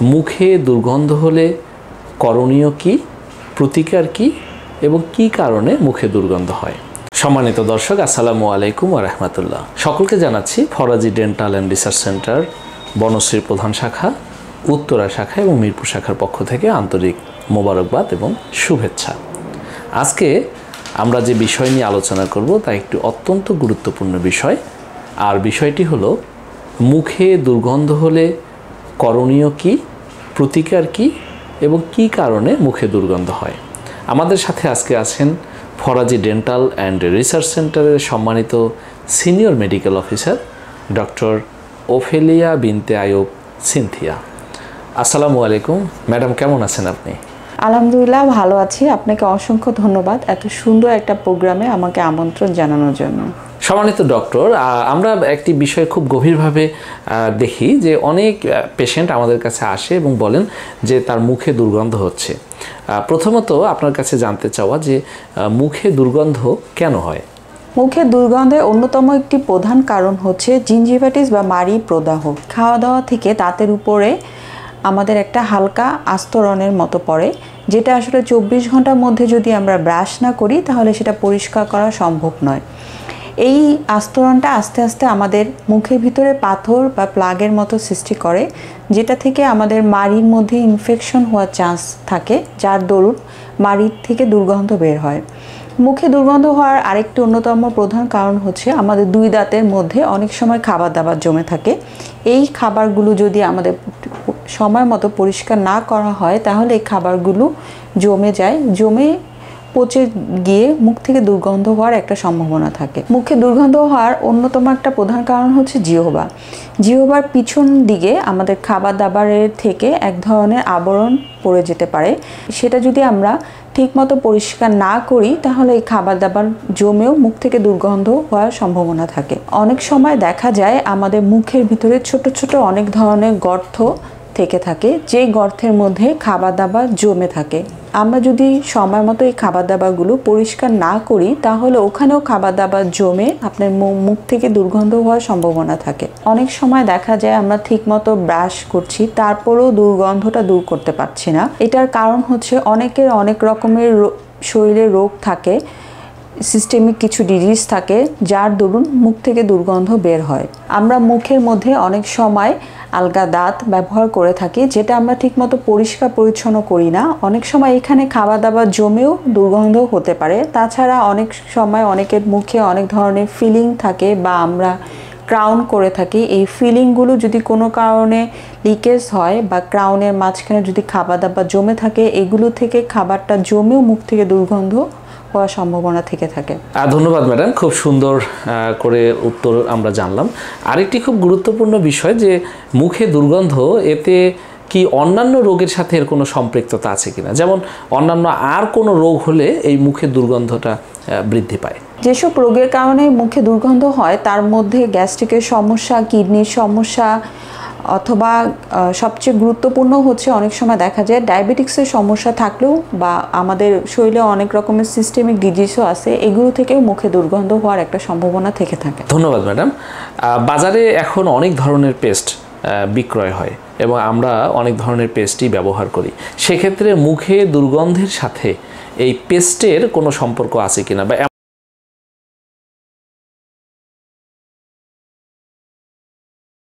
মুখে দুর্গন্ধ হলে করণীয় কি, প্রতিকার কি এবং কি কারণে মুখে দুর্গন্ধ হয়। সম্মানিত দর্শক, আসসালামু আলাইকুম ওয়া রাহমাতুল্লাহ। সকলকে জানাচ্ছি Faraji dental and research centre বনশ্রীর প্রধান শাখা, উত্তরা শাখা এবং মিরপুর শাখার পক্ষ থেকে আন্তরিক মোবারকবাদ এবং শুভেচ্ছা। আজকে আমরা যে বিষয় নিয়ে আলোচনা করব তা একটি অত্যন্ত গুরুত্বপূর্ণ বিষয়, আর বিষয়টি হলো মুখে দুর্গন্ধ হলে করণীয় কি, প্রতিকার কি এবং কি কারণে মুখে দুর্গন্ধ হয়। আমাদের সাথে আজকে আছেন ফরাজি ডেন্টাল অ্যান্ড রিসার্চ সেন্টারের সম্মানিত senior medical officer doctor Ophelia বিনতে আয়ুব সিনথিয়া। আসসালামু আলাইকুম ম্যাডাম, কেমন আছেন আপনি? আলহামদুলিল্লাহ, ভালো আছি। আপনাকে অসংখ্য ধন্যবাদ এত সুন্দর একটা প্রোগ্রামে আমাকে আমন্ত্রণ জানানোর জন্য। সম্মানিত ডক্টর, আমরা একটি বিষয় খুব গভীরভাবে দেখি যে অনেক পেশেন্ট আমাদের কাছে আসে এবং বলেন যে তার মুখে দুর্গন্ধ হচ্ছে। প্রথমত আপনার কাছে জানতে চাওয়া যে মুখে দুর্গন্ধ কেন হয়? মুখে দুর্গন্ধের অন্যতম একটি প্রধান কারণ হচ্ছে জিঞ্জিভাইটিস বা মাড়ি প্রদাহ। খাওয়া দাওয়া থেকে দাঁতের উপরে আমাদের একটা হালকা আস্তরণের মতো পড়ে, যেটা আসলে 24 ঘন্টার মধ্যে যদি আমরা ব্রাশ না করি তাহলে সেটা পরিষ্কার করা সম্ভব নয়। এই আস্তরণটা আস্তে আস্তে আমাদের মুখের ভিতরে পাথর বা প্লাগের মতো সৃষ্টি করে, যেটা থেকে আমাদের মাড়ির মধ্যে ইনফেকশন হওয়ার চান্স থাকে, যার দরুন মাড়ির থেকে দুর্গন্ধ বের হয়। মুখে দুর্গন্ধ হওয়ার আরেকটি অন্যতম প্রধান কারণ হচ্ছে আমাদের দুই দাঁতের মধ্যে অনেক সময় খাবার দাবার জমে থাকে। এই খাবারগুলো যদি আমাদের সময় মতো পরিষ্কার না করা হয় তাহলে এই খাবারগুলো জমে যায়, জমে পচে গিয়ে মুখ থেকে দুর্গন্ধ হওয়ার একটা সম্ভাবনা থাকে। মুখে দুর্গন্ধ হওয়ার অন্যতম একটা প্রধান কারণ হচ্ছে জিহ্বার। জিহ্বার পিছন দিকে আমাদের খাবার দাবারের থেকে এক ধরনের আবরণ পড়ে যেতে পারে। সেটা যদি আমরা ঠিকমতো পরিষ্কার না করি তাহলে এই খাবার দাবার জমেও মুখ থেকে দুর্গন্ধ হওয়ার সম্ভাবনা থাকে। অনেক সময় দেখা যায় আমাদের মুখের ভিতরে ছোট ছোট অনেক ধরনের গর্ত থেকে থাকে, যেই গর্তের মধ্যে খাবার দাবার জমে থাকে। আমরা যদি সময় মতো এই খাবার দাবারগুলো পরিষ্কার না করি তাহলে ওখানেও খাবার দাবার জমে আপনার মুখ থেকে দুর্গন্ধ হওয়ার সম্ভাবনা থাকে। অনেক সময় দেখা যায় আমরা ঠিকমতো ব্রাশ করছি, তারপরেও দুর্গন্ধটা দূর করতে পারছি না। এটার কারণ হচ্ছে অনেকের অনেক রকমের শরীরে রোগ থাকে, সিস্টেমিক কিছু ডিজিজ থাকে, যার দরুন মুখ থেকে দুর্গন্ধ বের হয়। আমরা মুখের মধ্যে অনেক সময় আলগা দাঁত ব্যবহার করে থাকি, যেটা আমরা ঠিকমতো পরিষ্কার পরিচ্ছন্ন করি না। অনেক সময় এখানে খাবার দাবার জমেও দুর্গন্ধ হতে পারে। তাছাড়া অনেক সময় অনেকের মুখে অনেক ধরনের ফিলিং থাকে বা আমরা ক্রাউন করে থাকি। এই ফিলিংগুলো যদি কোনো কারণে লিকেজ হয় বা ক্রাউনের মাঝখানে যদি খাবার দাবার জমে থাকে, এগুলো থেকে খাবারটা জমেও মুখ থেকে দুর্গন্ধ হওয়ার সম্ভাবনা থেকে থাকে। ধন্যবাদ ম্যাডাম, খুব সুন্দর করে উত্তর আমরা জানলাম। আরেকটি খুব গুরুত্বপূর্ণ বিষয় যে মুখে দুর্গন্ধ, এতে কি অন্যান্য রোগের সাথে এর কোনো সম্পৃক্ততা আছে কিনা? যেমন অন্যান্য আর কোনো রোগ হলে এই মুখে দুর্গন্ধটা বৃদ্ধি পায়? যেসব রোগের কারণে মুখে দুর্গন্ধ হয় তার মধ্যে গ্যাস্ট্রিকের সমস্যা, কিডনির সমস্যা, অথবা সবচেয়ে গুরুত্বপূর্ণ হচ্ছে অনেক সময় দেখা যায় ডায়াবেটিক্সের সমস্যা থাকলেও বা আমাদের শরীরে অনেক রকমের সিস্টেমিক ডিজিজও আছে, এগুলো থেকেও মুখে দুর্গন্ধ হওয়ার একটা সম্ভাবনা থেকে থাকে। ধন্যবাদ ম্যাডাম। বাজারে এখন অনেক ধরনের পেস্ট বিক্রয় হয় এবং আমরা অনেক ধরনের পেস্টই ব্যবহার করি। সেক্ষেত্রে মুখে দুর্গন্ধের সাথে এই পেস্টের কোনো সম্পর্ক আছে কিনা বা